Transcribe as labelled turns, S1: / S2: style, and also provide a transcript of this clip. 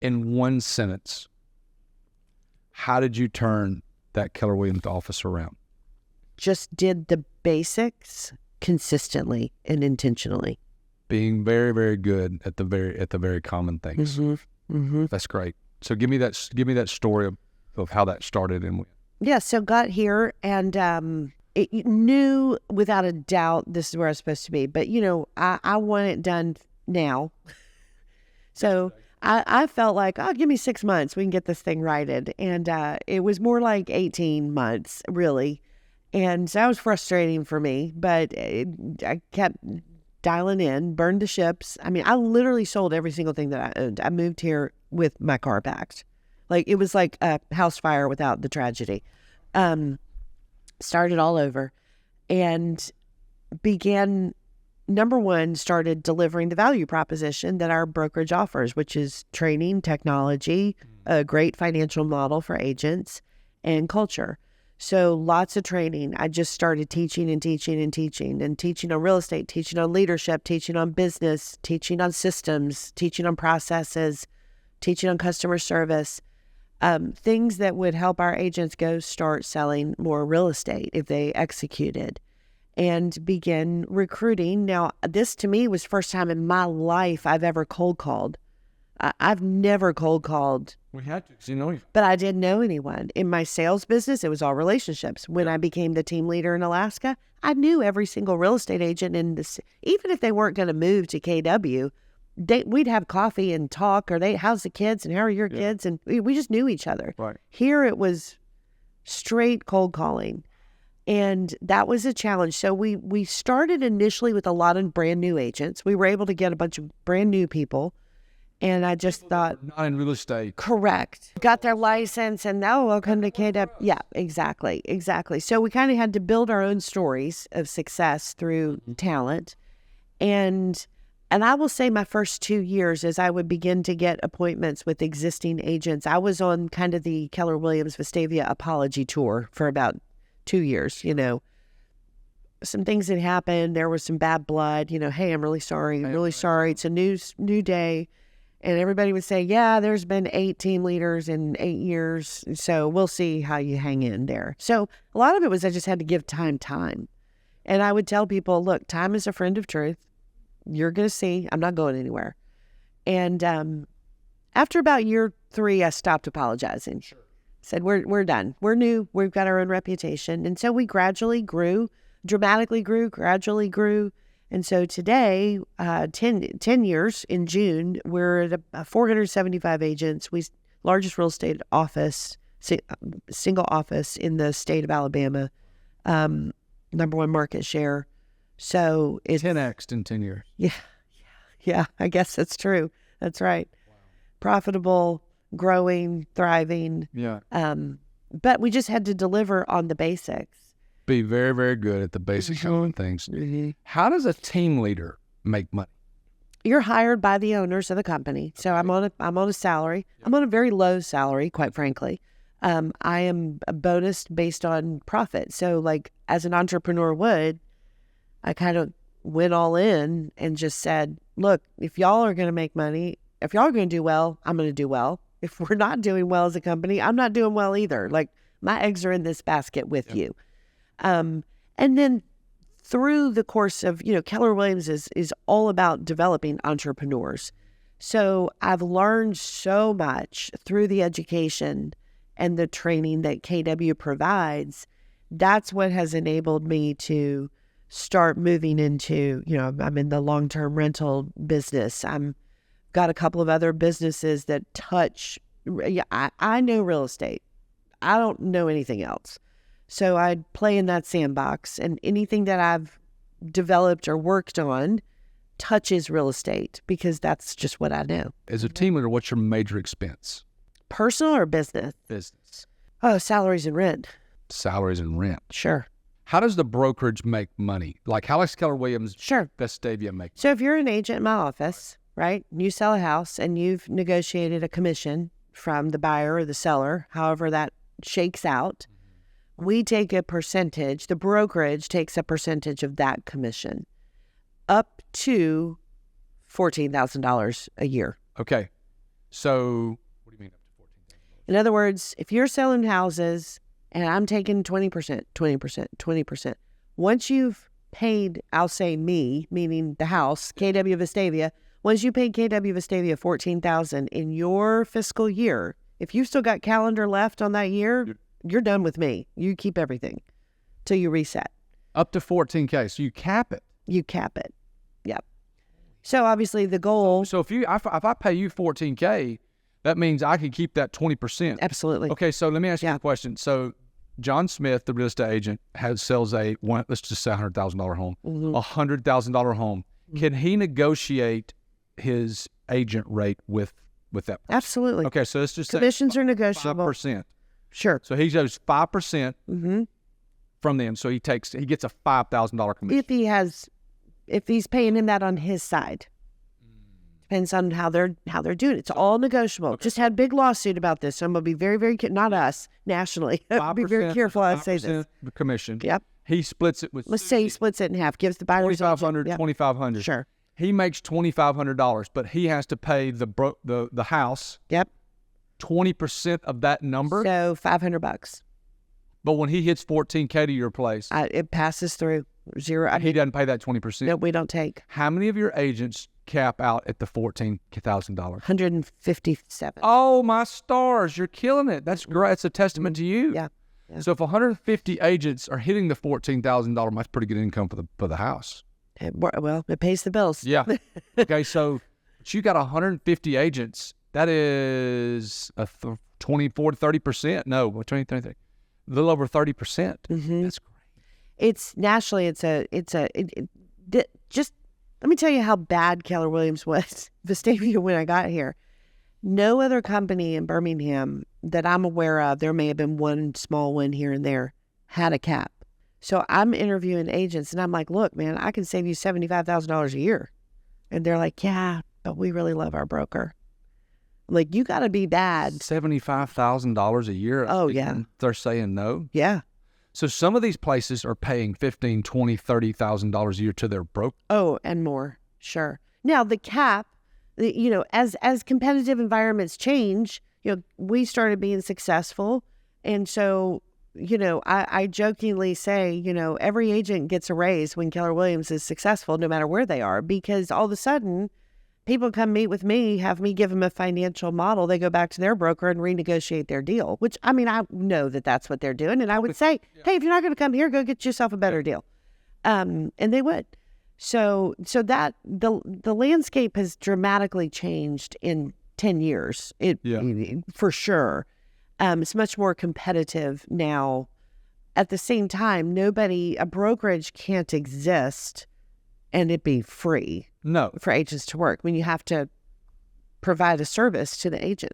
S1: in one sentence, how did you turn that Keller Williams office around?
S2: Just did the basics consistently and intentionally.
S1: Being very, very good at the very common things.
S2: Mm-hmm. Mm-hmm.
S1: That's great. So give me that story of how that started and.
S2: Yeah, so got here and it knew without a doubt this is where I was supposed to be. But, I want it done now. So I felt like, give me 6 months. We can get this thing righted. And it was more like 18 months, really. And so that was frustrating for me. But I kept dialing in, burned the ships. I mean, I literally sold every single thing that I owned. I moved here with my car packed. Like, it was like a house fire without the tragedy. Started all over and began, number one, started delivering the value proposition that our brokerage offers, which is training, technology, a great financial model for agents, and culture. So lots of training. I just started teaching and teaching and teaching and teaching on real estate, teaching on leadership, teaching on business, teaching on systems, teaching on processes, teaching on customer service. Things that would help our agents go start selling more real estate if they executed, and begin recruiting. Now, this to me was first time in my life I've ever cold called. I've never cold called.
S1: We had to,
S2: but I didn't know anyone. In my sales business, it was all relationships. When I became the team leader in Alaska, I knew every single real estate agent in this, even if they weren't going to move to KW. We'd have coffee and talk, or how's the kids and how are your kids? And we just knew each other.
S1: Right.
S2: Here it was straight cold calling. And that was a challenge. So we started initially with a lot of brand new agents. We were able to get a bunch of brand new people. And I just thought.
S1: Not in real estate.
S2: Correct. Got their license and now welcome to KW. Yeah, exactly. So we kind of had to build our own stories of success through talent. And I will say my first 2 years, as I would begin to get appointments with existing agents, I was on kind of the Keller Williams Vestavia apology tour for about 2 years. Some things had happened. There was some bad blood. Hey, I'm really sorry. It's a new day. And everybody would say, yeah, there's been 8 team leaders in 8 years. So we'll see how you hang in there. So a lot of it was I just had to give time. And I would tell people, look, time is a friend of truth. You're going to see, I'm not going anywhere. And after about year 3, I stopped apologizing. Sure. Said, we're done. We're new. We've got our own reputation. And so we gradually grew, dramatically gradually grew. And so today, 10 years in June, we're at 475 agents. Largest real estate office, single office in the state of Alabama, number 1 market share. So it's
S1: 10x in 10 years.
S2: Yeah. I guess that's true. That's right. Wow. Profitable, growing, thriving.
S1: Yeah.
S2: But we just had to deliver on the basics.
S1: Be very, very good at the basic things.
S2: Mm-hmm.
S1: How does a team leader make money?
S2: You're hired by the owners of the company. So I'm on a salary. Yeah. I'm on a very low salary, quite frankly. I am bonused based on profit. So like as an entrepreneur would, I kind of went all in and just said, look, if y'all are going to make money, if y'all are going to do well, I'm going to do well. If we're not doing well as a company, I'm not doing well either. Like my eggs are in this basket with you. And then through the course of, Keller Williams is all about developing entrepreneurs. So I've learned so much through the education and the training that KW provides. That's what has enabled me to start moving into, I'm in the long-term rental business. I'm got a couple of other businesses that touch, I know real estate. I don't know anything else. So I play in that sandbox, and anything that I've developed or worked on touches real estate because that's just what I know.
S1: As a team leader, what's your major expense?
S2: Personal or business?
S1: Business.
S2: Oh, salaries and rent.
S1: Salaries and rent.
S2: Sure.
S1: How does the brokerage make money? Like how does Keller Williams Vestavia make money?
S2: So if you're an agent in my office, right, you sell a house and you've negotiated a commission from the buyer or the seller, however that shakes out, we take a percentage, the brokerage takes a percentage of that commission up to $14,000 a year.
S1: Okay. So what do you mean up to 14,000?
S2: In other words, if you're selling houses and I'm taking 20%, 20%, 20%, once you've paid, I'll say me, meaning the house, KW Vestavia, once you paid KW Vestavia $14,000 in your fiscal year, if you've still got calendar left on that year, you're done with me. You keep everything till you reset.
S1: Up to 14K. So you cap it.
S2: You cap it. Yep. So obviously the goal.
S1: So if I pay you 14K, that means I could keep that 20%.
S2: Absolutely.
S1: Okay, so let me ask you a question. So John Smith, the real estate agent, sells let's just say $100,000 home, $100,000 home. Can he negotiate his agent rate with that person?
S2: Absolutely.
S1: Okay, so let's just
S2: commissions
S1: say
S2: are negotiable.
S1: 5%.
S2: Sure.
S1: So he goes 5% from them. So he gets a $5,000 commission.
S2: If he's paying him that on his side. Depends on how they're doing it. It's all negotiable. Just had a big lawsuit about this. So I'm gonna be very, very not us nationally. Be very careful how I say this.
S1: The commission.
S2: Yep.
S1: He splits it with.
S2: Let's say he splits it in half. Gives the buyers
S1: $2,500. $2,500.
S2: Sure.
S1: He makes $2,500, but he has to pay the house.
S2: Yep.
S1: 20% of that number.
S2: So $500.
S1: But when he hits 14K to your place,
S2: it passes through zero.
S1: He doesn't pay that 20%.
S2: No, we don't take.
S1: How many of your agents cap out at the $14,000?
S2: 157.
S1: Oh, my stars. You're killing it. That's great. It's a testament to you.
S2: Yeah.
S1: So if 150 agents are hitting the $14,000, that's pretty good income for the house.
S2: Well, it pays the bills.
S1: Yeah. Okay, so you got 150 agents. That is a 24 to 30%. No, 20, 30, a little over 30%. That's great.
S2: It's nationally. Just let me tell you how bad Keller Williams was, Vestavia, when I got here. No other company in Birmingham that I'm aware of, there may have been one small one here and there, had a cap. So I'm interviewing agents and I'm like, look, man, I can save you $75,000 a year. And they're like, yeah, but we really love our broker. I'm like, you got to be bad.
S1: $75,000 a year.
S2: Oh, yeah.
S1: They're saying no.
S2: Yeah.
S1: So some of these places are paying $15,000, $20,000, $30,000 a year to their broker.
S2: Oh, and more. Sure. Now the cap, as competitive environments change, we started being successful. And so, I jokingly say, every agent gets a raise when Keller Williams is successful, no matter where they are, because all of a sudden people come meet with me, have me give them a financial model. They go back to their broker and renegotiate their deal, which, I know that that's what they're doing. And I would say, hey, if you're not going to come here, go get yourself a better deal. And they would. So that the landscape has dramatically changed in 10 years. For sure. It's much more competitive now. At the same time, a brokerage can't exist and it be free.
S1: No.
S2: For agents to work. You have to provide a service to the agent.